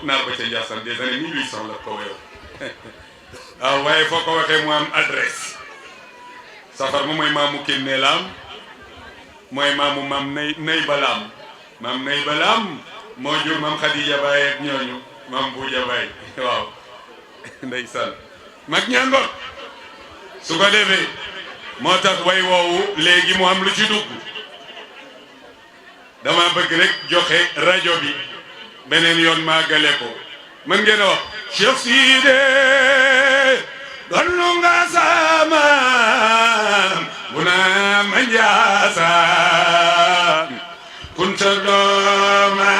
naar ba ca Ndiassane des années 1800 la ko wéyoon waaw waaye foo ko waxee mu am adresse safar mu mooy maamu Kiné Lam mooy maamu maam nay balaam maam nay balaam moo jur maam Khadija Baye ak ñooñu maam Buuja Baye waaw ndeysaan mag ñangoor su ko defee moo tax way woowu léegi mu am lu ci dugg dama bëgg rek joxe rajo bi beneen yoon màggale ko mën ngeen a wax Cheikh Sidé donnu nga samaam bu naa ma Njaasaan kunta dooma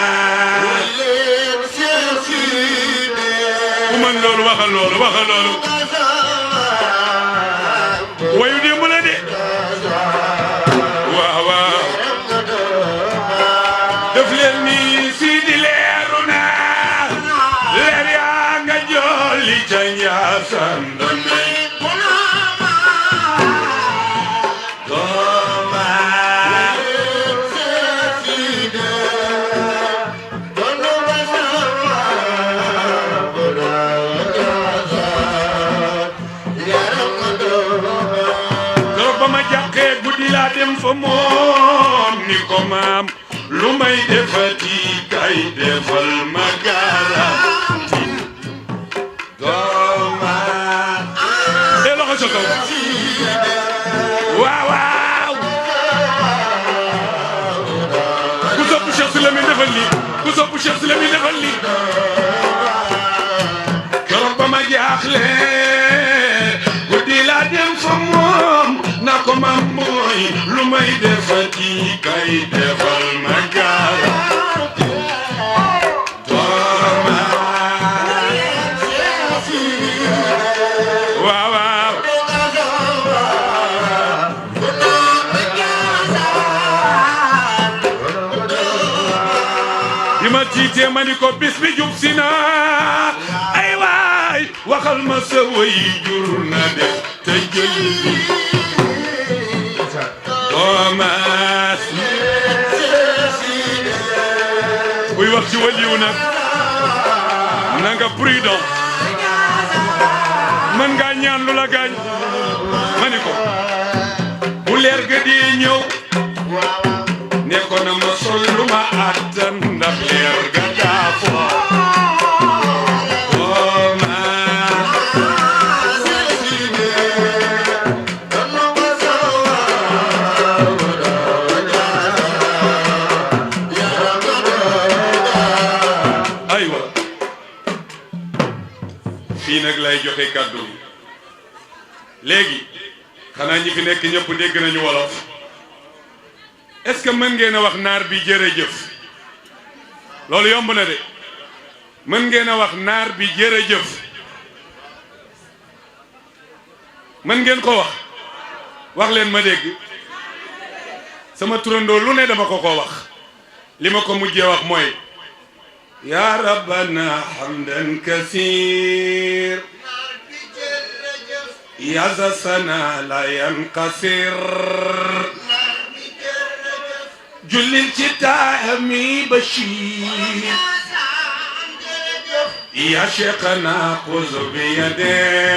Cheikh Sidé ku mën loolu waxal loolu wayu démb la de waaw waaw def leen ni Sidi leeru na leer yaa nga jolli ca Njaasaan dem fa moom ni ko maam lu may defati kay defal ma garanti dooma e loxo ca kaw waaw waaw ku sopp Cheikh Souleymane defal lii ku sopp Cheikh Souleymane defal lii keroog ba ma jaaxle guddi laa dem fa moom na ko maam mooy lu may defati kay defal ma garanti dooma waaw waaw bi ma tiitee ma ni ko bis bi jub si na ay waay waxal ma sa way jur na def te jëlli Thomas buy wax ci waliyu nag na nga prudent mën nga ñaan lu la gaañ ma ni ko bu leer ga di ñëw ne ko na ma sol lu ma attan ndax leer ga daa fo fii nag lay joxe kàddu bi léegi xanaa ñi fi nekk ñëpp dégg nañu wolof est-ce que mën ngeen a wax naar bi jërëjëf loolu yomb na de mën ngeen a wax naar bi jërëjëf mën ngeen ko wax leen ma dégg sama turandoo lu ne dama ko wax li ma ko mujjee wax mooy يا ربنا حمدا كثير يا ذا الثناء لا ينقصر جل التتامي بشير يا شيخنا خذ بيديه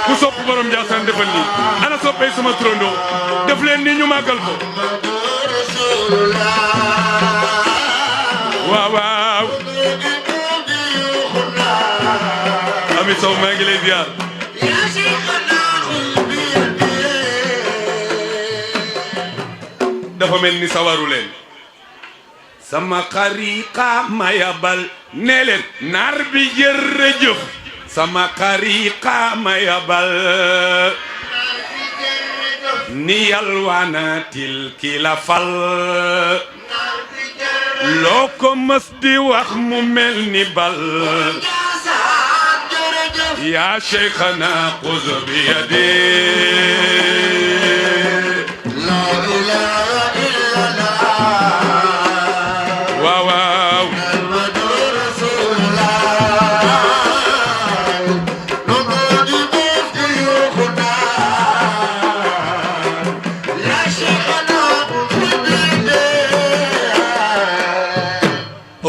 ku sopp borom Njaasaan defal nii ana soppee sama turandoo def leen ni ñu màggal ko waaw waaw Ami Sow maa ngi lay ziar dafa mel ni sawaru leen sama xariqa ma yabal ne leen naar bi jërëjëf sama xariqa ma yabal ni yalwaanatil ki la fal loo ko mës di wax mu mel ni bal yaa Cheikhana xuz bi yadi la ilaha illallah waaw waaw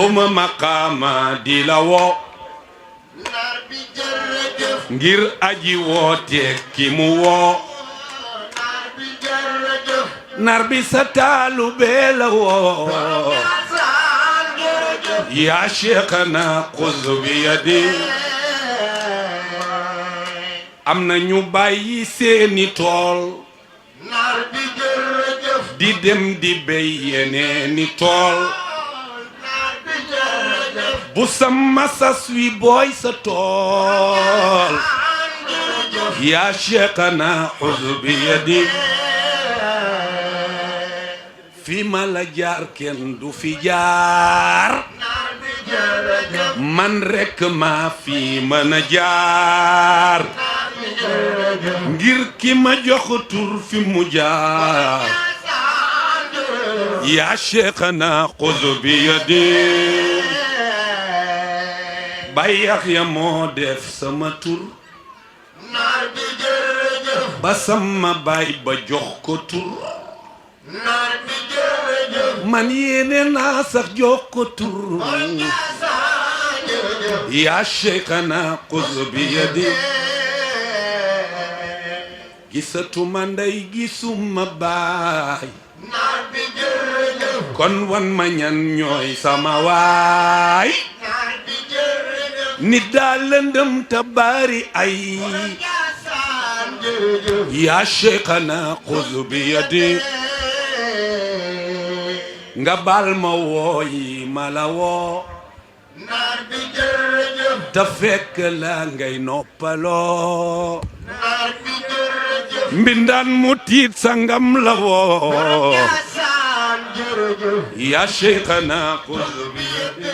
joxuma maqaama di la woo ngir aji woote ki mu woo nar bi sa taalu bee la woo yaa cheikhana xuz bi yadi am na ñu bàyyi seeni tool di dem di béy yeneeni tool bu sama sas wi booy sa tool yaa cheikhana xuz bi yadi fi ma la jaar kenn du fi jaar man rekk maa fi mën a jaar ngir ki ma jox tur fi mu jaar yaa cheikhana xuz bi yadi bayax ya moo def sama tur ba sama baay ba jox ko tur man yéene naa sax jox ko tur yaa cheikhana xuz bi yadi gisatuma ndey gisuma baay kon wan ma ñan ñooy sama waay nit daal lëndëm ta bari ay yaa cheikhana xuz bi yadi nga bal ma wooyi ma la woo te fekk la ngay noppaloo mbindaan mu tiit sangam la woo yaa cheikhana xuz bi yadi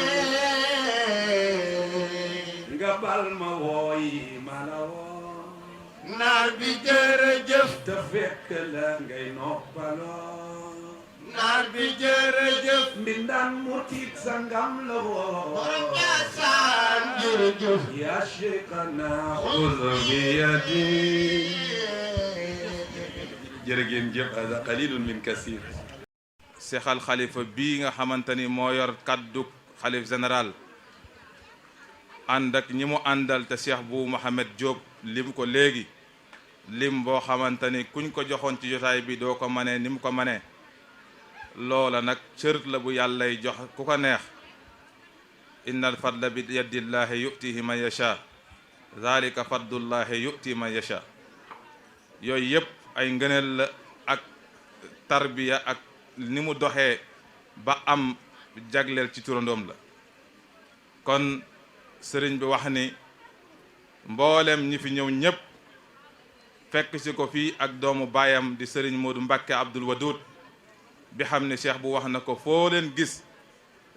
nga bal ma wooyi ma la woo naar bi jërëjëf te fekk la ngay noppaloo naar bi jërëjëf mbindaan mu tiit sangam la woo yaa cheikhana xuz bi yadi jërëgeen jëf hada qalilun min kasir Cheikh Al Khalifa bii nga xamante ni moo yor kaddu xalif général ànd ak ñi mu àndal te Cheikh bu Mouhamed Diop lim ko léegi lim boo xamante ni kuñ ko joxoon ci jotaay bi doo ko manee ni mu ko manee loola nag cër la bu yàllay jox ku ko neex inna al fadla bi yadillahi yutihi man yasha zalika fadlullahi yuti man yasha yooyu yëpp ay ngëneel la ak tarbiya ak ni mu doxee ba am jagleel ci turandoom la kon sëriñ bi wax ni mboolem ñi fi ñëw ñëpp fekk si ko fii ak doomu baayam di sëriñ Modou Mbacké Abdoul Wadoud bi xam ne cheikh bu wax na ko foo leen gis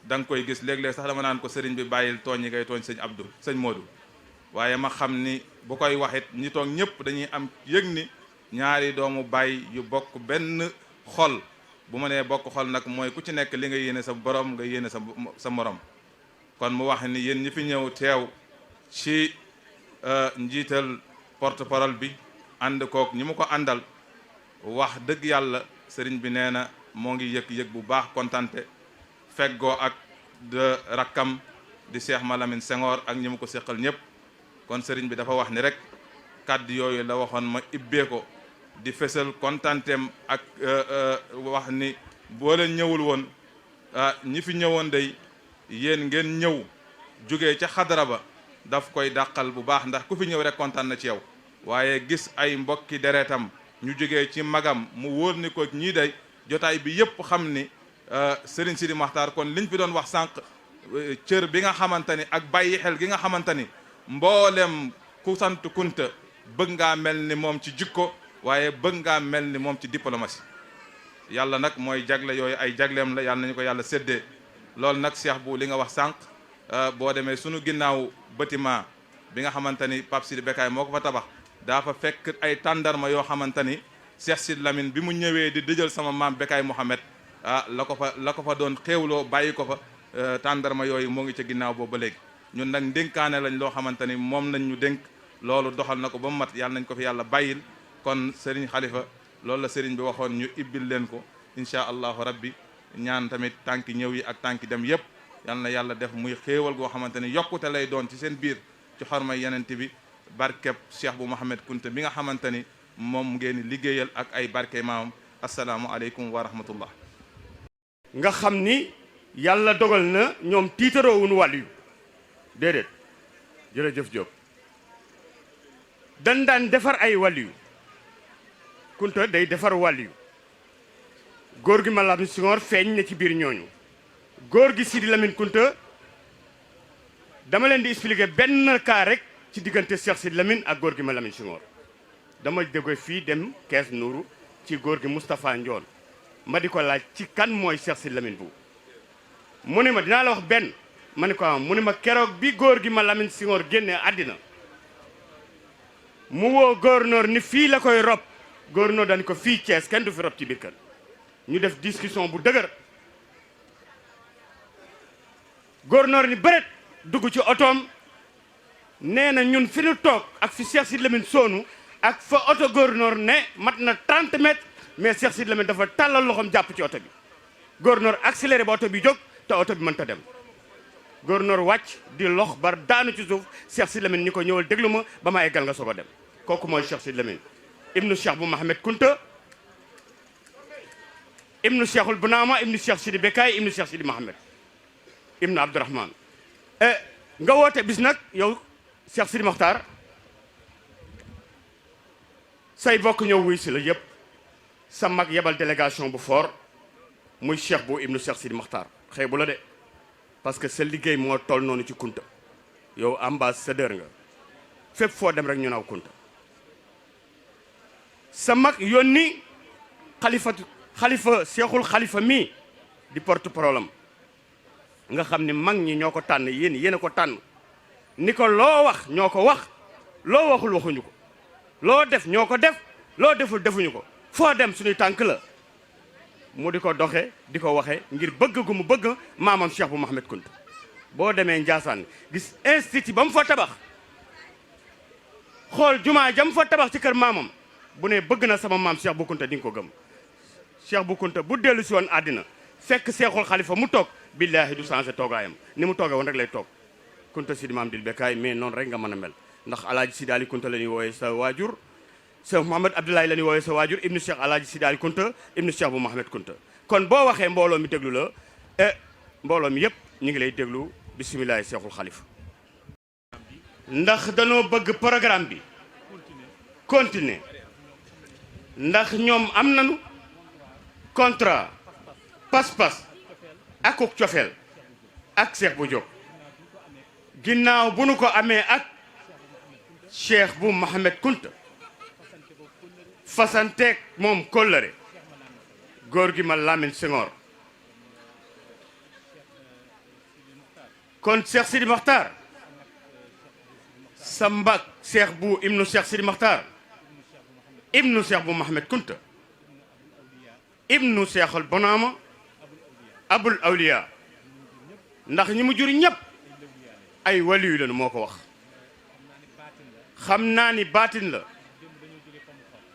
da nga koy gis léeg-léeg sax dama naan ko sëriñ bi bàyyil tooñ yi ngay tooñ sëñ Abdou sëñ Modou waaye ma xam ni bu koy waxit ñi toog ñëpp dañuy am yëg ni ñaari doomu baay yu bokk benn xol bu ma nee bokk xol nag mooy ku ci nekk li nga yéene sa borom nga yéene sa morom kon mu wax ni yéen ñi fi ñëw teew ci njiital porte-parole bi ànd kook ñi mu ko àndal wax dëgg yàlla sëriñ bi nee na moo ngi yëg bu baax kontante feggoo ak de rakkam di Cheikh Malamine Senghor ak ñi mu ko séqal ñëpp kon sëriñ bi dafa wax ni rek kàddu yooyu la waxoon ma ibbee ko di fesal kontaanteem ak wax ni boo leen ñëwul woon ñi fi ñëwoon day yéen ngeen ñëw jógee ca xadara ba daf koy dàqal bu baax ndax ku fi ñëw rek kontaan na ci yow waaye gis ay mbokki deretam ñu jógee ci magam mu wóor ni ko ñii day jotaay bi yëpp xam ni Serigne Sidi Maxtaar kon liñ fi doon wax sànq cër bi nga xamante ni ak bàyyi xel gi nga xamante ni mboolem ku sant kunta bëgg ngaa mel ni moom ci jikko waaye bëgg ngaa mel ni moom ci diplomatie yàlla nag mooy jagle yooyu ay jagleem la yàlla nañu ko yàlla séddee loolu nag Cheikh bu li nga wax sànq boo demee sunu ginnaaw bâtiment bi nga xamante ni Pape Sidi Bekaay moo ko fa tabax daa fa fekk ay tàndarma yoo xamante ni Cheikh Sidi Lamine bi mu ñëwee di dëjal sama maam Bekaay Mohamed la ko fa doon xéewloo bàyyi ko fa tàndarma yooyu moo ngi ca ginnaaw boobu ba léegi ñun nag ndénkaane lañ loo xamante ni moom lañ ñu dénk loolu doxal na ko ba mu mat yàlla nañ ko fi yàlla bàyyil kon Serigne Khalifa loolu la Serigne bi waxoon ñu ibbil leen ko incha allahu rabbi ñaan tamit tànki ñëw yi ak tànki dem yëpp yal na yàlla def muy xéewal goo xamante ni yokkute lay doon ci seen biir ci xormay yenente bi barkeb Cheikh bu Mouhamed Kunta bi nga xamante ni moom ngeen liggéeyal ak ay barke maamam asalaamu aleykum wa rahmatullah. nga xam ni yàlla dogal na ñoom tiitaroowuñu wàllu yu déedéet jërëjëf Diop dañ daan defar ay wàllu yu Kunta day defar wàllu yu góor gi Maam Lamin Senghor feeñ na ci biir ñooñu góor gi Sidi Lamine Kunta dama leen di expliquer benn cas rek ci diggante Cheikh Sidi Lamine ak góor gi Maam Lamin Senghor dama jóge fii dem Kees Nuuru ci góor gi Moustapha Ndione ma di ko laaj ci kan mooy Cheikh Sidi Lamine bu mu ne ma dinaa la wax benn ma ne ko am mu ne ma keroog bi góor gi Maam Lamin Senghor génne àddina mu woo gouverneur ni fii la koy rob gouverneur dañ ko fii Thiès kenn du fi rob ci biir kër ñu def discussion bu dëgër gouverneur ni bëret dugg ci otoom nee na ñun fi ñu toog ak fi Cheikh Sidi Lamine soonu ak fa oto gouverneur ne mat na 30 mètres mais Cheikh Sidi Lamine dafa tàllal loxoom jàpp ci oto bi gouverneur accéléré ba oto bi jóg te oto bi mënta dem gouverneur wàcc di lox bar daanu ci suuf Cheikh Sidi Lamine ñi ko ñëwal déglu ma ba ma eggal nga soog a dem kooku mooy Cheikh Sidi Lamine ibnu Cheikh bu Mouhamed Kunta ibnu Cheikhul Bunaama ibnu Cheikh Sidi Bekaay ibnu Cheikh Sidi Mouhamed ibnu Abdourahman nga woote bis nag yow Cheikh Sidi Mokhtar say bokk ñëw wuy si la yëpp sa mag yebal délégation bu fort muy Cheikh bu ibnu Cheikh Sidi Mokhtar xëy bu la de parce que sa liggéey moo toll noonu ci Kunta yow ambassadeur nga fépp foo dem rek ñu naaw Kunta sa mag yónni xalifa seexul xalifa mii di porte problème nga xam ni mag ñi ñoo ko tànn yéen a ko tànn ni ko loo wax ñoo ko wax loo waxul waxuñu ko loo def ñoo ko def loo deful defuñu ko foo dem suñuy tànk la mu di ko doxe di ko waxe ngir bëgg gu mu bëgg maamam Cheikh bu Mouhamed Kunta boo demee Njaasaan gis institut ba mu fa tabax xool jumaa jam fa tabax ci kër maamam bu ne bëgg na sama maam Cheikh bu Kunta di nga ko gëm Cheikh bu Kunta bu dellu si woon àddina fekk seexul xalifa mu toog billaahi du changé toogaayam ni mu toogee woon rek lay toog Kunta Sidi Maam Dil Bekaay mais noonu rek nga mën a mel ndax alaaji Sidi Ali Kunta la ñuy wooyee sa waajur Cheikh Mouhamed Abdoulaye la ñuy wooyee sa waajur ibnu Cheikh alaaji Sidi Ali Kunta ibnu Cheikh bu Mouhamed Kunta kon boo waxee mbooloo mi déglu la mbooloo mi yëpp ñu ngi lay déglu bisimilahi seexul xalifa ndax danoo bëgg programme bi continuer ndax ñoom am nañu contrat pas-pas akuk cofeel ak Cheikh bu Diop ginnaaw bu nu ko amee ak Cheikh bu Mouhamed Kunta fasanteeg moom kóllëre góor gi Maam Lamin Senghor kon Cheikh Sidi Mokhtar sa mbag Cheikh bu ibnu Cheikh Sidi Mokhtar ibnu Cheikh bu Mouhamed Kunta ibnu Cheikhul Bunaama abul awliya ndax ñi mu jur ñëpp ay waliyu lañu moo ko wax xam naa ni baatin la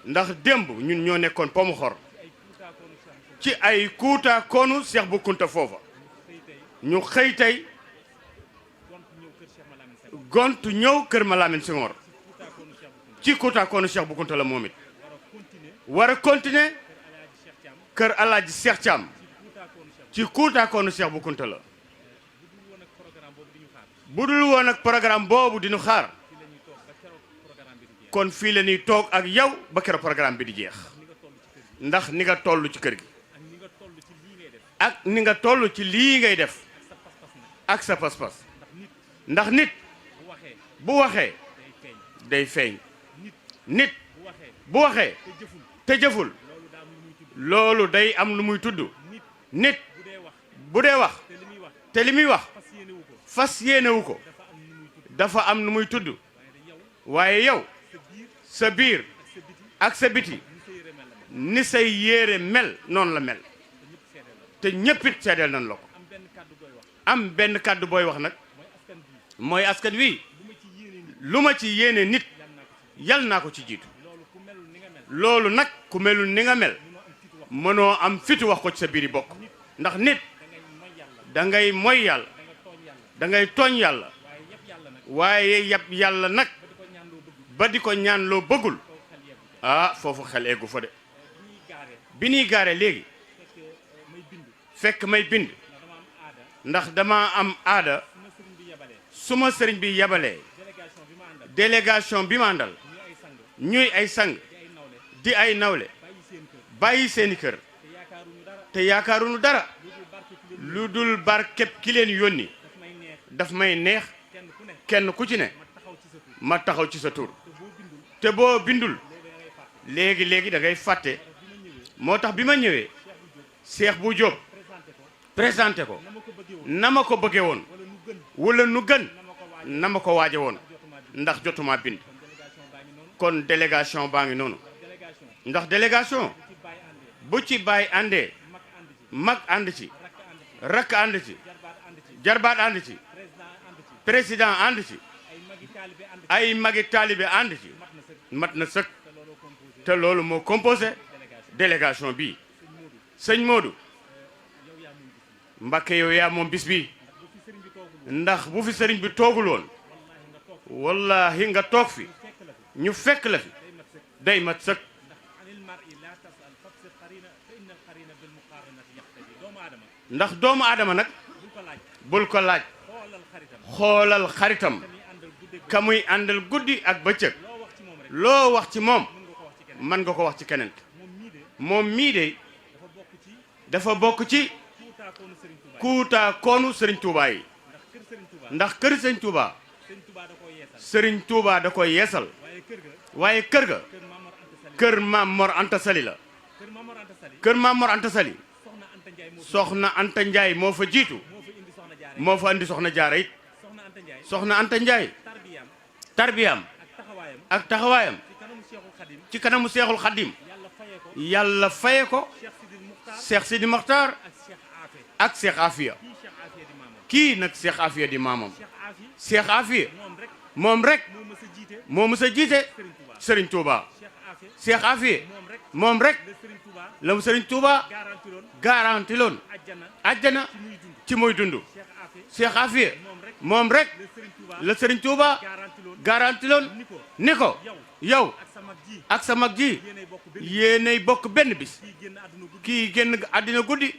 ndax démb ñun ñoo nekkoon pomu xor ci ay kuutaa koonu Cheikh bu Kunta foofa ñu xëy tey gont ñëw kër Maam Lamin Senghor ci kuutaa koonu Cheikh bu Kunta la moom it war a continuer kër alaaji Cheikh Thiam ci kuutaa koonu Cheikh bu Kunta la bu dul woon ak programme boobu di ñu xaar kon fii la ñuy toog ak yow ba keroog programme bi di jeex ndax ni nga toll ci kër gi ak ni nga toll ci lii ngay def ak sa pas-pas ndax nit bu waxee day feeñ nit bu waxee te jëful loolu day am lu muy tudd nit bu dee wax te li muy wax fas yéenewu ko dafa am nu muy tudd waaye yow sa biir ak sa biti ni say yére mel noonu la mel te ñëppit seedeel nañ la ko am benn kàddu booy wax nag mooy askan wi lu ma ci yéene nit yal naa ko ci jiitu loolu nag ku melul ni nga mel mënoo am fitu wax ko ci sa biiri bokk ndax nit da ngay moy yàlla da ngay tooñ yàlla waaye yab yàlla nag ba di ko ñaan loo bëggul ah foofu xel eggu fa de bi ñuy gaare léegi fekk may bind ndax dama am aada su ma sëriñ bi yabalee délégation bi ma àndal ñuy ay sang di ay nawle bàyyi seeni kër te yaakaaruñu dara lu dul barkeb ki leen yónni daf may neex kenn ku ci ne ma taxaw ci sa tur te boo bindul léegi da ngay fàtte moo tax bi ma ñëwee Cheikh bu Diop présenté ko na ma ko bëggee woon wala nu gën na ma ko waaje woon ndax jotuma bind kon délégation baa ngi noonu ndax délégation bu ci bàyyi àndee mag ànd ci rakk ànd ci jarbaat ànd ci président ànd ci ay magi taalibe ànd ci mat na sëkk te loolu moo composé délégation bii sëñ Modou Mbakke yow yaa moom bis bi ndax bu fi sëriñ bi toogul woon wallahi nga toog fi ñu fekk la fi day mat sëkk ndax doomu aadama nag bul ko laaj xoolal xaritam ka muy àndal guddi ak bëccëg loo wax ci moom mën nga ko wax ci keneen moom mii de dafa bokk ci kuutaa koonu Serigne Touba yi ndax kër Serigne Touba Serigne Touba da koy yeesal waaye kër ga kër Maam Mor Anta Sali la kër Maam Mor Anta Sali soxna Anta Ndiaye moo fa jiitu moo fa andi soxna Jaara it soxna Anta Ndiaye tarbiyaam ak taxawaayam ci kanamu Seexul Xadim yàlla faye ko Cheikh Sidi Mokhtar ak Cheikh Afia kii nag Cheikh Afia di maamam Cheikh Afia moom rek moo mës a jiite Serigne Touba Cheikh Afia moom rek la mu Serigne Touba garanti loon ajjana ci muy dund Cheikh Afia moom rek la Serigne Touba garanti loon ni ko yow ak sa mag ji yéenay bokk benn bis kii génn àddina guddi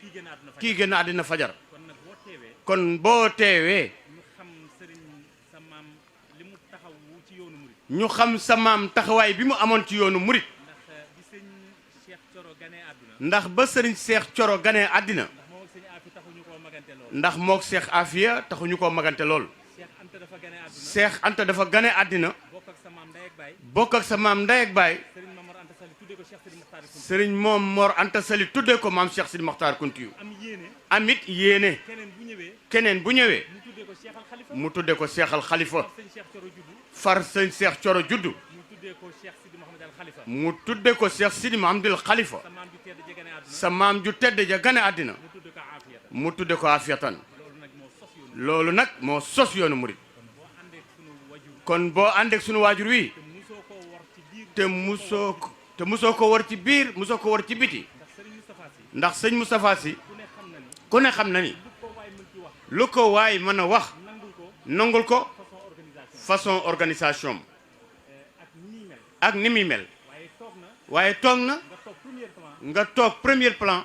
kii génn àddina fajar kon boo teewee ñu xam sa maam taxawaay bi mu amoon ci yoonu murit ndax ba sëriñ Cheikh Thioro ganee àddina ndax mook Cheikh Afia taxuñu koo magante lool Cheikh Anta dafa gane àddina bokk ak sa maam ndey ak baay sëriñ moom Mor Anta Sali tuddee ko maam Cheikh Sidi Mokhtar Kountiou amit yéene keneen bu ñëwee mu tuddee ko Cheikh al Khalifa far sëñ Cheikh Thioro juddu mu tuddee ko Cheikh Sidi Mahamadul Khalifa sa maam ju tedd ja gane àddina mu tuddee ko Afiatan loolu nag moo sos yoonu murit kon boo àndeek sunu waajur wi te musoo ko war ci biir musoo ko war ci biti ndax sëñ Moustapha Sy ku ne xam na ni lu ko waay mën a wax nangul ko façon organisation ak ni muy mel waaye toog na nga toog premier plan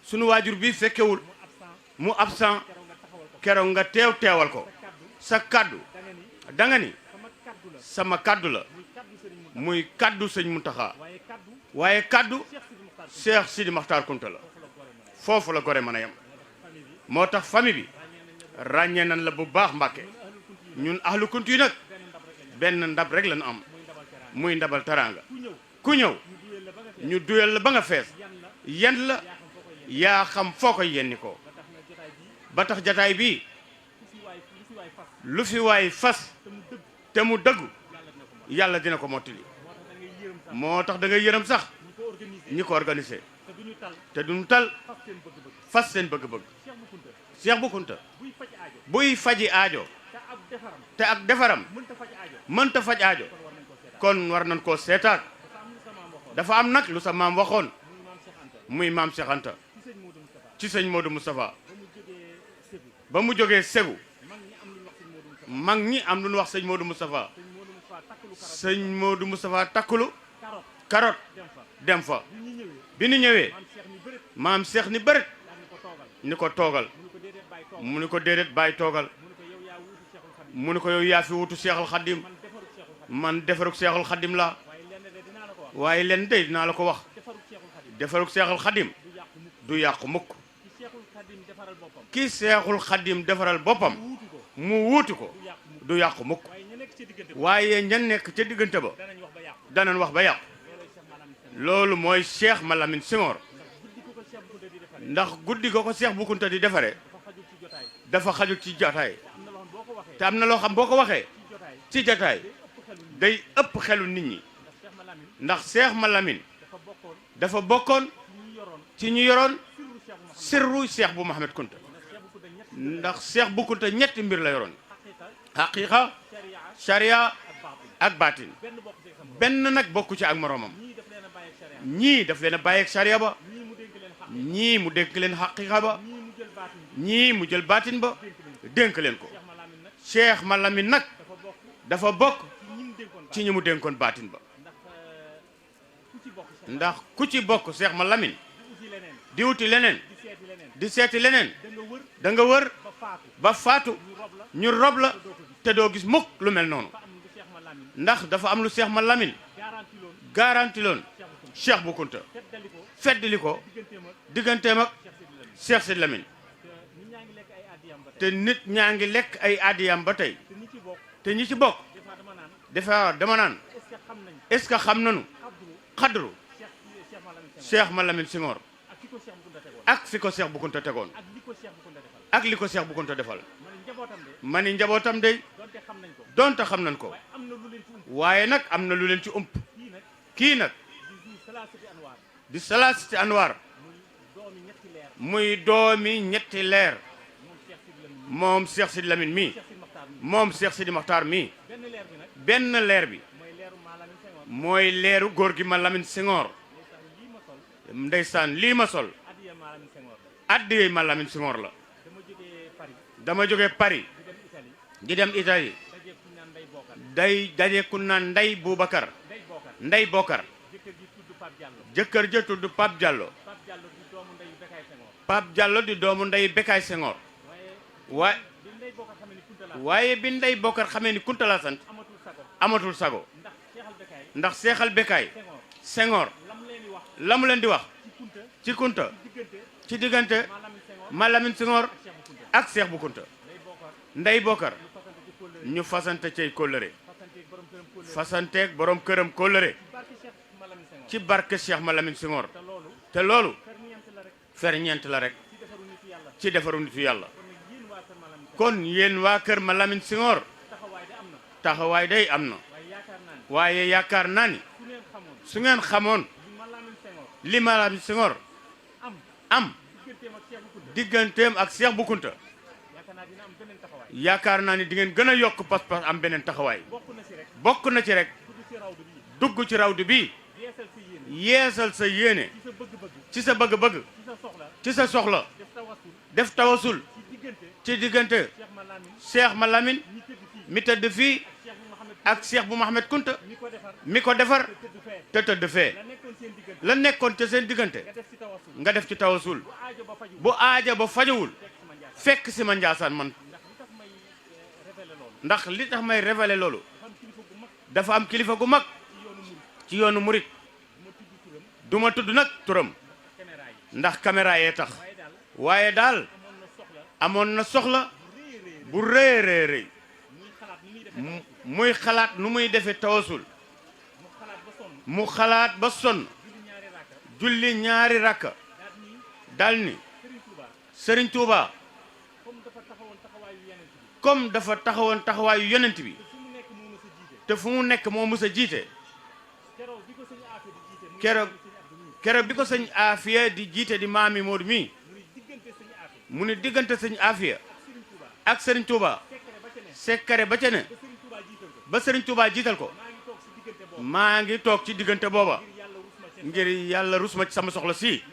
sunu waajur bi fekkewul mu absent keroog nga teewal ko sa kaddu danga ni sama kaddu la muy kaddu sëñ Mountakha waaye kaddu Cheikh Sidi Mokhtar Kounta la foofu la gore mën a yem moo tax famille bi ràññee nañ la bu baax Mbàkke ñun ahlu Kounta yi nag benn ndab rek lañu am muy ndabal taraanga ku ñëw ñu duyal la ba nga fees yan la yaa xam foo koy yenni ko ba tax jataay bii lu fi waay fas te mu dëggu yàlla dina ko mottali moo tax da ngay yërëm sax ñi ko organisé te duñu tal fas seen bëgg-bëgg Cheikh Bou Kounta buy faji aajo te ak defaram mënta faj aajo kon war nañ koo seetaat dafa am nag lu sa maam waxoon muy maam Cheikh Anta ci sëñ Modou Moustapha ba mu jógee Segu mag ñi am lu ñu wax sëñ Modou Moustapha sëñ Modou Moustapha takkulu karot dem fa bi ñu ñëwee maam Cheikh ni bërët ni ko toogal mu ni ko déedéet bàyyi toogal mu ni ko yow yaa fi wutu Cheikhul Khadim man defarug Cheikhul Khadim la waaye leen de dinaa la ko wax defarug Cheikhul Khadim du yàqu mukk ki Cheikhul Khadim defaral boppam mu wuuti ko du yàqu mukk waaye ña nekk ca diggante ba danañ wax ba yàqu loolu mooy Cheikh Malamine Senghor ndax guddi ko Cheikh Bou Kounta di defare dafa xajul ci jotaay te am na loo xam boo ko waxee ci jotaay day ëpp xelu nit ñi ndax Cheikh Malamine dafa bokkoon ci ñu yoroon sirru Cheikh Bou Mouhamed Kounta ndax Cheikh Bou Kounta ñetti mbir la yoroon haqiqa sharia ak baatin benn nag bokku ci ak moroomam ñii daf leen a bàyyi ak sharia ba ñii mu dénk leen haqiqa ba ñii mu jël baatin ba dénk leen ko Cheikh Malamine nag dafa bokk ci ñi mu dénkoon baatin ba ndax ku ci bokk Cheikh Malamine di wuti leneen di seeti leneen da nga wër ba faatu ñu rob la te doo gis mukk lu mel noonu ndax dafa am lu Cheikh Malamine garanti loon Cheikh Bou Kounta feddali ko digganteem ak Cheikh Sidi Lamine te nit ñaa ngi lekk ay addiyam ba tey te ñi ci bokk dafa dama naan est-ce que xam nañu xadru Cheikh Malamine Senghor ak fi ko Cheikh Bou Kounta tegoon ak li ko Cheikh Bou Kounta defal ma ni njabootam day donte xam nañ ko waaye nag am na lu leen ci ump kii nag di Salasiti Anwar muy doomi ñetti leer moom Cheikh Sidi Lamine mii moom Cheikh Sidi Mokhtar mii benn leer bi mooy leeru góor gi Malamine Senghor ndeysaan lii ma sol addiyee Malamine Senghor la dama jógee Paris di dem Italie day daje ku naan Ndey Boubacar Ndey Bokar jëkkër ja tudd Pape Diallo Pape Diallo di doomu Ndey Bekaay Senghor waaye bi Ndey Bokar xamee ni Kounta la sant amatul sago ndax seexal Bekaay Senghor la mu leen di wax ci Kounta ci diggante Malamine Senghor ak Cheikh Bou Kounta Ndey Bokar ñu fasante cey kóllëre fasanteeg borom këram kóllëre ci barke Cheikh Malamine Senghor te loolu ferñeent la rek ci defaru nitu yàlla kon yéen waa kër Malamine Senghor taxawaay day am na waaye yaakaar naa ni su ngeen xamoon li Malamine Senghor am digganteem ak Cheikh Bou Kounta yaakaar naa ni di ngeen gën a yokk pas-pas am beneen taxawaay bokk na ci rek dugg ci rawdu bi yeesal sa yéene ci sa bëgg-bëgg ci sa soxla def tawasul ci diggante Cheikh Malamine mi tëdd fii ak Cheikh Bou Mouhamed Kounta mi ko defar te tëdd fee la nekkoon ca seen diggante nga def ci tawasul bu aaja ba fajawul fekk si ma Njaasaan man ndax li tax may révéler loolu dafa am kilifa gu mag ci yoonu murit duma tudd nag turam ndax caméra yee tax waaye daal amoon na soxla bu rëy rëy rëy muy xalaat nu muy defee tawasul mu xalaat ba sonn julli ñaari rakka dal ni Serigne Touba comme dafa taxawoon taxawaayu yonent bi te fu mu nekk moo mës a jiite keroog bi ko sëñ Afia di jiite di maami Modou mii mu ni diggante sëñ Afia ak Serigne Touba sekkare ba ca ne ba Serigne Touba jiital ko maa ngi toog ci diggante booba ngir yàlla rus ma ci sama soxla si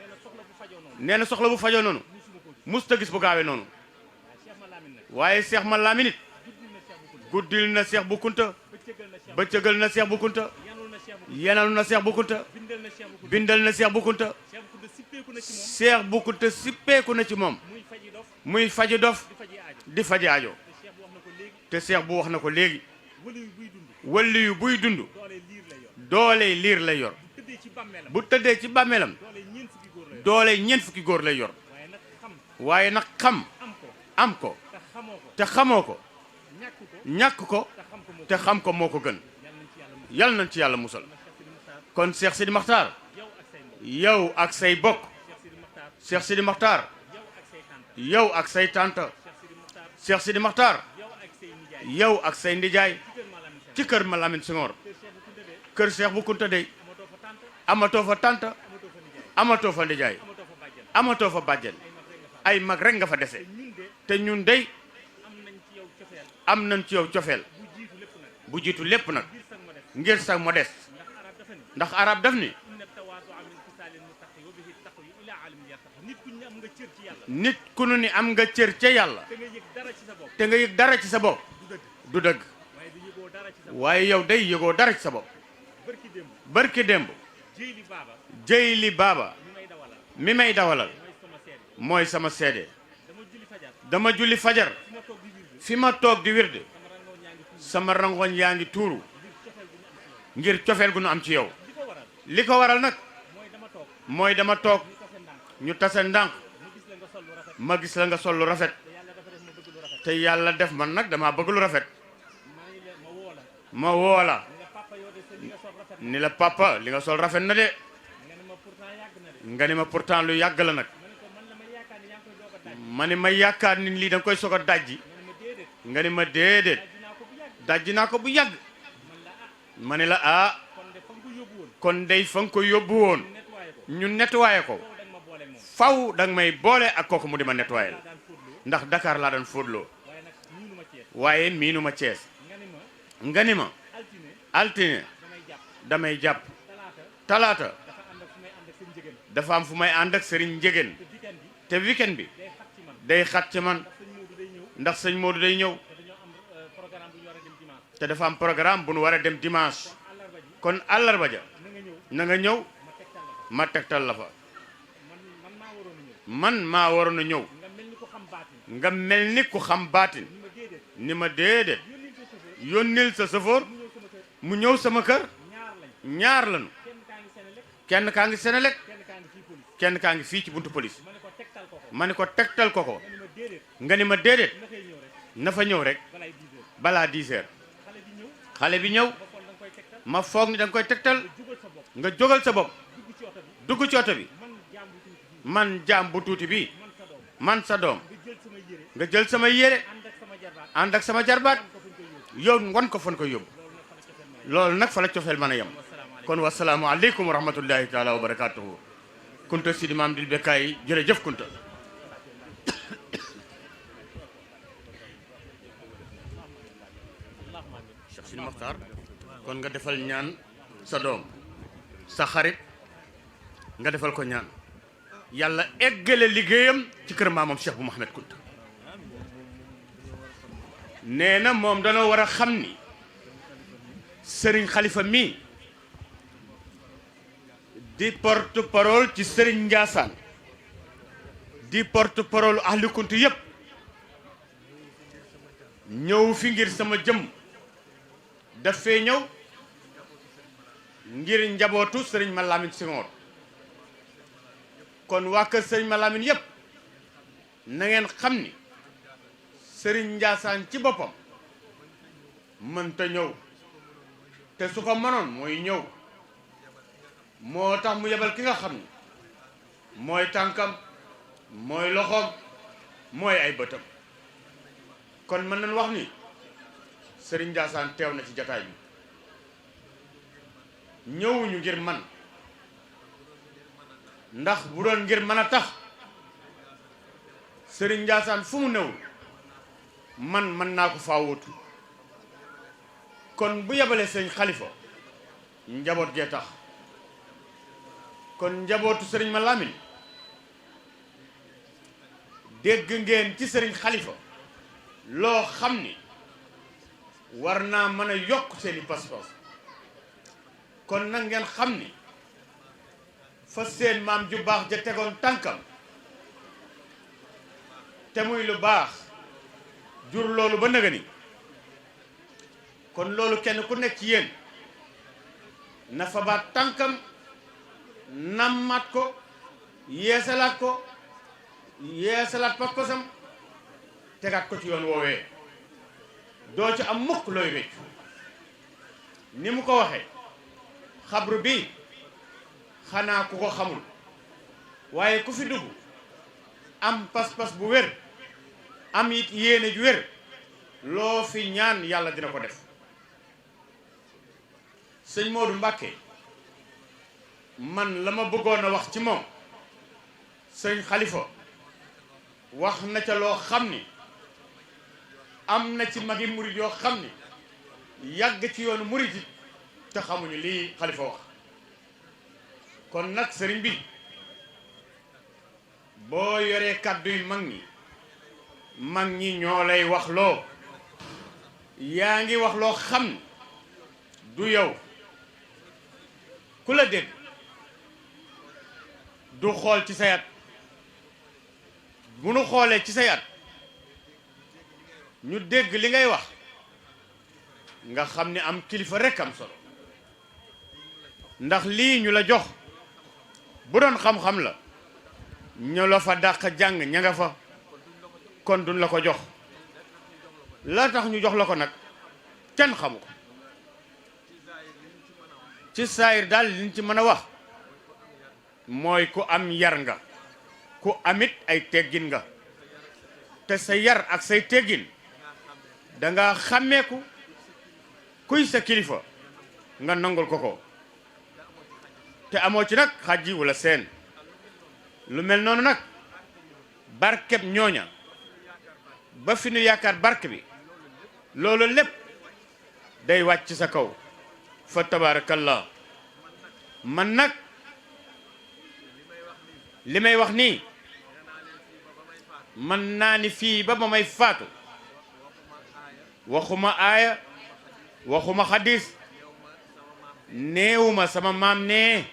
nee na soxla bu fajoo noonu musta gis bu gaawee noonu waaye Cheikh ma Lamine it guddil na Cheikh Bou Kounta bëccëgal na Cheikh Bou Kounta yenal na Cheikh Bou Kounta bindal na Cheikh Bou Kounta Cheikh Bou Kounta sippeeku na ci moom muy faji dof di faji aajo te Cheikh bu wax na ko léegi wali yu buy dund doole liir lay yor bu tëddee ci bàmmeelam doole ñeent fukki góor lay yor waaye nag xam am ko te xamoo ko ñàkk ko te xam ko moo ko gën yal nañ ci yàlla musal kon Cheikh Sidi Makhtar yow ak say bokk Cheikh Sidi Makhtar yow ak say tante Cheikh Sidi Makhtar yow ak say ndijaay ci kër ma Lamine Senghor kër Cheikh Bou Kounta dey amatoo fa tante amatoo fa ndijaay amatoo fa bàjjen ay mag rek nga fa dese te ñun dey am nañ ci yow cofeel bu jiitu lépp nag ngir sax modeste ndax arab daf ni nit ku nu ni am nga cër ca yàlla te nga yëg dara ci sa bopp du dëgg waaye yow day yëgoo dara ci sa bopp barki démb jëy li baaba mi may dawalal mooy sama seede dama julli fajar fi ma toog di wirde sama rangoñ yaa ngi tuuru ngir cofeel gu nu am ci yow li ko waral nag mooy dama toog ñu tase ndànk ma gis la nga sol lu rafet te yàlla def man nag dama bëgg lu rafet ma woola ni la papa li nga sol rafet na de nga ni ma pourtant lu yàgg la nag ma ni ma yaakaar ni lii da nga koy soog a dajji nga ni ma déedéet dajji naa ko bu yàgg ma ni la ah kon dey fa nga ko yóbbu woon ñu nettoyé ko faw danga may boole ak kooku mu di ma nettoyé ndax Dakar laa daan fóotloo waaye miinuma Cees nga ni ma altine damay jàpp talaata dafa am fu may ànd ak sëriñ njegéen te weekend bi day xat ci man ndax sëñ Modou day ñëw te dafa am programme bu nu war a dem dimanche kon àllarba ja na nga ñëw ma tegtal la fa man maa waroon a ñëw nga mel ni ku xam baatin ni ma déedéet yónnil sa safoor mu ñëw sama kër ñaar lañu kenn kaa ngi Senelec kenn kaa ngi fii ci buntu police ma ni ko tegtal ko nga ni ma déedéet na fa ñëw rek balaa 10 heures xale bi ñëw ma foog ni da nga koy tegtal nga jógal sa bopp dugg ci oto bi man jaam bu tuuti bi man sa doom nga jël sama yére ànd ak sama jarbaat yow wan ko fan ko yóbbu loolu nag fa la cofeel mën a yem kon wasalaamu aleykum wa rahmatullahi taala wa barakatuhu Kounta Sidi Maam Dil Bekkaay jërëjëf Kounta Cheikh Sidi Makhtar kon nga defal ñaan sa doom sa xarit nga defal ko ñaan yàlla eggale liggéeyam ci kër maamam Cheikh Bou Mouhamed Kounta nee na moom danoo war a xam ni sëriñ xalifa mii di porte parole ci sëriñ Ndiassane di porte parole ahli Kounta yépp ñëw fi ngir sama jëm daf fee ñëw ngir njabootu sëriñ ma Lamine Senghor kon waa kër sëriñ ma Lamine yépp na ngeen xam ni sëriñ Ndiassane ci boppam mënta ñëw te su ko mënoon mooy ñëw moo tax mu yebal ki nga xam ni mooy tànkam mooy loxoom mooy ay bëtam kon mën nañ wax ni sëriñ Ndiassane teew na ci jataay bi ñëwuñu ngir man ndax bu doon ngir mën a tax sëriñ Ndiassane fu mu newul man mën naa ko faa wutu kon bu yebalee sëriñ xalifa njaboot gee tax kon njabootu sëriñ ma Lamine dégg ngeen ci sëriñ xalifa loo xam ni war naa mën a yokk seeni pas-pas kon nag ngeen xam ni fa seen maam ju baax ja tegoon tànkam te muy lu baax jur loolu ba nëga ni kon loolu kenn ku nekk ci yéen na fa baat tànkam nammat ko yeesalaat pas-pasam tegaat ko ci yoon woowee doo ci am mukk looy weccu ni mu ko waxee xabru bi xanaa ku ko xamul waaye ku fi dugg am pas-pas bu wér am it yéene ju wér loo fi ñaan yàlla dina ko def sëñ Modou Mbacké man la ma bëggoon a wax ci moom sëñ Khalifa wax na ca loo xam ni am na ci magi murid yoo xam ni yàgg ci yoonu murid yi te xamuñu lii Khalifa wax kon nag sëriñ bi boo yoree kàddu yu mag ñi ñoo lay wax loo yaa ngi wax loo xam ni du yow ku la dégg du xool ci say at bu nu xoolee ci say at ñu dégg li ngay wax nga xam ni am kilifa rekk am solo ndax lii ñu la jox bu doon xam-xam la ñu la fa dàq jàng ña nga fa kon duñ la ko jox la tax ñu jox la ko nag kenn xamu ko ci saayir daal liñ ci mën a wax mooy ku am yar nga ku amit ay teggin nga te sa yar ak say teggin danga xàmmeeku kuy sa kilifa nga nangul ko te amoo ci nag xàjji wala seen lu mel noonu nag barkeb ñooña ba fi nu yaakaar barke bi loolu lépp day wàcc sa kaw fa tabarakallah man nag li may wax nii man naa ni fii ba ma may faatu waxuma aaya waxuma xadis néewuma sama maam nee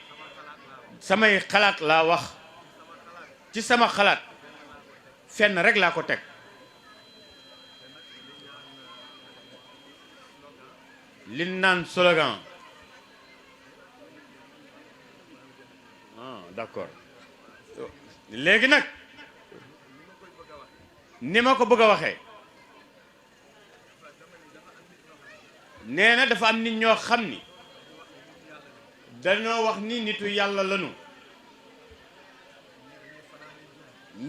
samay xalaat laa wax ci sama xalaat fenn rek laa ko teg li naan slogan d'accord léegi nag ni ma ko bëgg a waxee nee na dafa am nit ñoo xam ni dañoo wax ni nitu yàlla lanu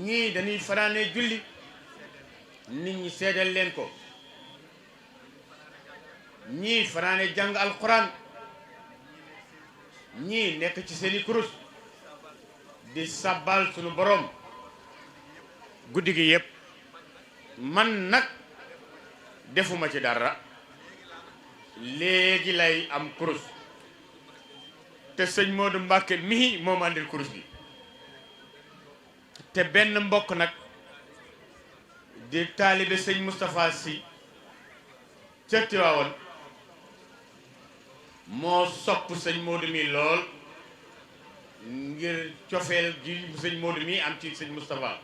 ñii dañuy fanaanee julli nit ñi seedal leen ko ñii fanaanee jàng alquran ñii nekk ci seeni kurus di sabbal sunu borom guddi gi yépp man nag defuma ci dara léegi lay am kurus te sëñ Modou Mbacké mii moom andil kurus gi te benn mbokk nag di taalibe sëñ Moustapha Sy ca Tiwaawan moo sopp sëñ Modou mi lool ngir cofeel gi sëñ Modou mi am ci sëñ Moustapha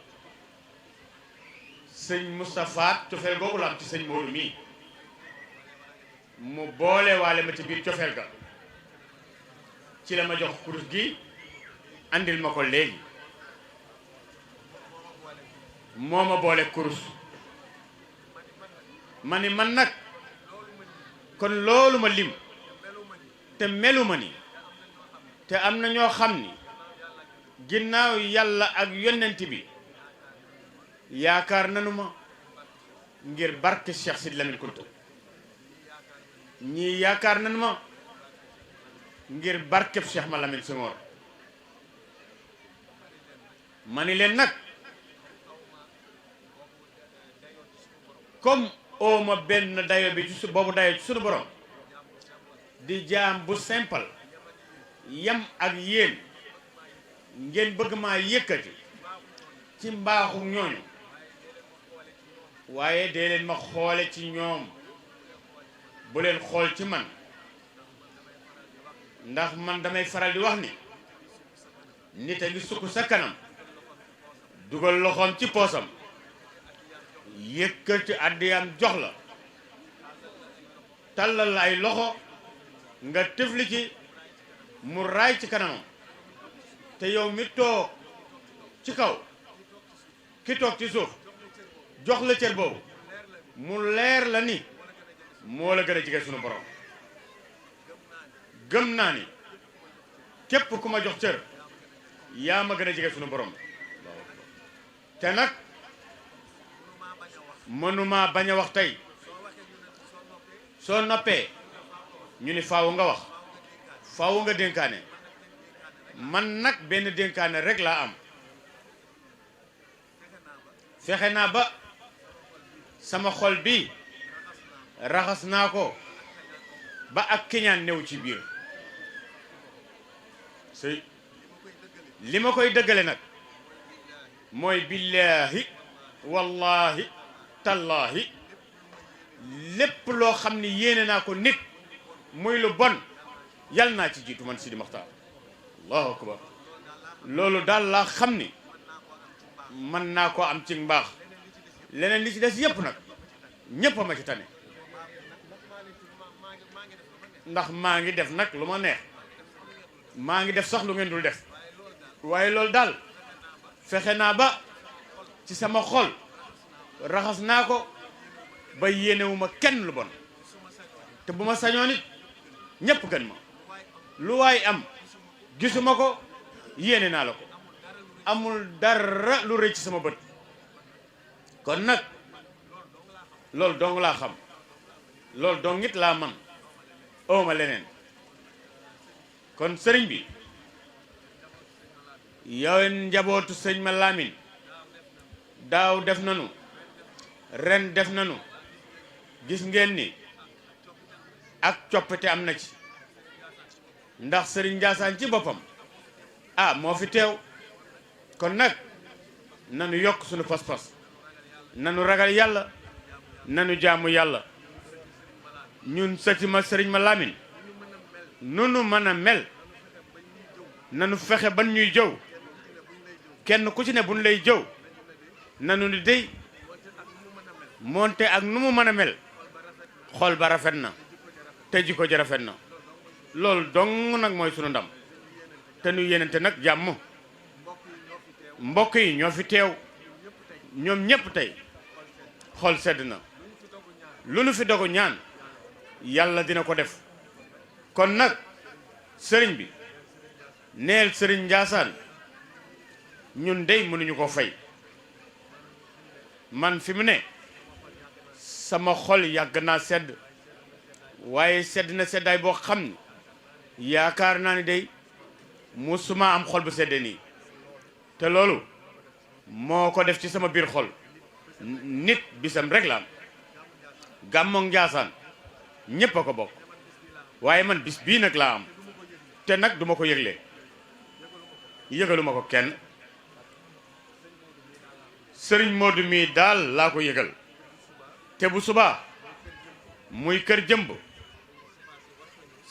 sëñ Moustapha cofeel googu la am ci sëñ Modou mi mu boole waale ma ci biir cofeel ga ci la ma jox kurus gi andil ma ko léegi moo ma boole kurus ma ni man nag kon loolu ma lim te melu ma ni te am na ñoo xam ni ginnaaw yàlla ak yonent bi yaakaar nanu ma ngir barke Cheikh Sidi Lamine Kunta ñii yaakaar nanu ma ngir barkeb Cheikh ma Lamine Senghor ma ni leen nag comme ooma benn dayo bi ci boobu dayo ci sunu borom di jaam bu simple yam ak yéen ngeen bëgg maa yëkkati ci mbaaxu ñooñu waaye dee leen ma xoole ci ñoom bu leen xool ci man ndax man damay faral di wax ni nit a ngi sukk sa kanam dugal loxoom ci poosam yëkkati àddiyam jox la tàllal la ay loxo nga tëfli ci mu raay ci kanamam te yow mi toog ci kaw ki toog ci suuf jox la cër boobu mu leer la ni moo la gën a jege sunu borom gëm naa ni képp ku ma jox cër yaa ma gën a jege sunu borom te nag mënuma bañ a wax tey soo noppee ñu ni faaw nga wax faaw nga dénkaane man nag benn dénkaane rek laa am fexe naa ba sama xol bi raxas naa ko ba ak kiñaan new ci biir sëy li ma koy dëggale nag mooy billaahi wallahi tallaahi lépp loo xam ni yéene naa ko nit muy lu bon yal naa ci jiitu man Sidi Maxtaar allahu akbar loolu daal laa xam ni mën naa ko am ci mbaax leneen li ci des yépp nag ñépp a ma ci tane ndax maa ngi def nag lu ma neex maa ngi def sax lu ngeen dul def waaye loolu daal fexe naa ba ci sama xol raxas naa ko ba yéenewuma kenn lu bon te bu ma sañoon it ñépp gën ma lu waay am gisuma ko yéene naa la ko amul dara lu rëy ci sama bët kon nag loolu dong laa xam loolu dong it laa man ooma leneen kon sëriñ bi yow njabootu sëñ ma Lamin daaw def nanu ren def nanu gis ngeen ni ak coppite am na ci ndax sëriñ Njaasaan ci boppam moo fi teew kon nag nanu yokk sunu pas-pas nanu ragal yàlla nanu jaamu yàlla ñun sëti ma sëriñ ma Lamin nunu mën a mel nanu fexe ban ñuy jëw kenn ku ci ne buñ lay jëw nanu ni dey moonte ak nu mu mën a mel xol ba rafet na te jikko ji rafet na loolu dong nag mooy sunu ndam te nu yéenante nag jàmm mbokk yi ñoo fi teew ñoom ñépp tey xol sedd na lu nu fi dogu ñaan yàlla dina ko def kon nag sëriñ bi neel sëriñ Njaasaan ñun dey mënuñu ko fay man fi mu ne sama xol yàgg naa sedd waaye sedd na seddaay boo xam ni yaakaar naa ni day musuma am xol bu sedde nii te loolu moo ko def ci sama biir xol nit bisam rek la am gàmmoog Njaasaan ñépp a ko bokk waaye man bis bii nag laa am te nag duma ko yëgle yëgaluma ko kenn sëriñ Modou mii daal laa ko yëgal te bu subaa muy kër jëmb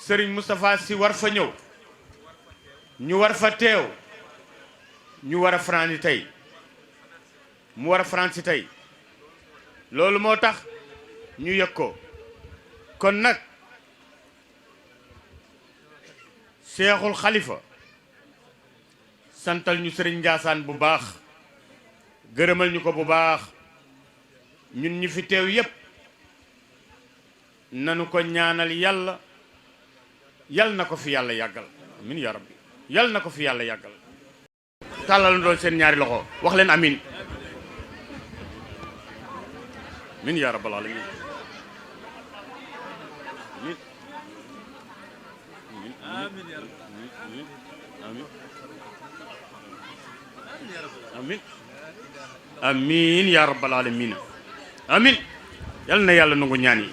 sëriñ Moustapha Sy war fa ñëw ñu war fa teew ñu war a fanaani tey mu war a fanaan si tey loolu moo tax ñu yëg ko kon nag Seexul Xalifa santal ñu sëriñ Njaasaan bu baax gërëmal ñu ko bu baax ñun ñi fi teew yépp nanu ko ñaanal yàlla yal na ko fi yàlla yàggal amin ya rabbi yal na ko fi yàlla yàggal tàllal doon seen ñaari loxo wax leen amin amin ya rabbal alamin amin amin amin ya rabbal alamin amin yal na yàlla nangu ñaan yi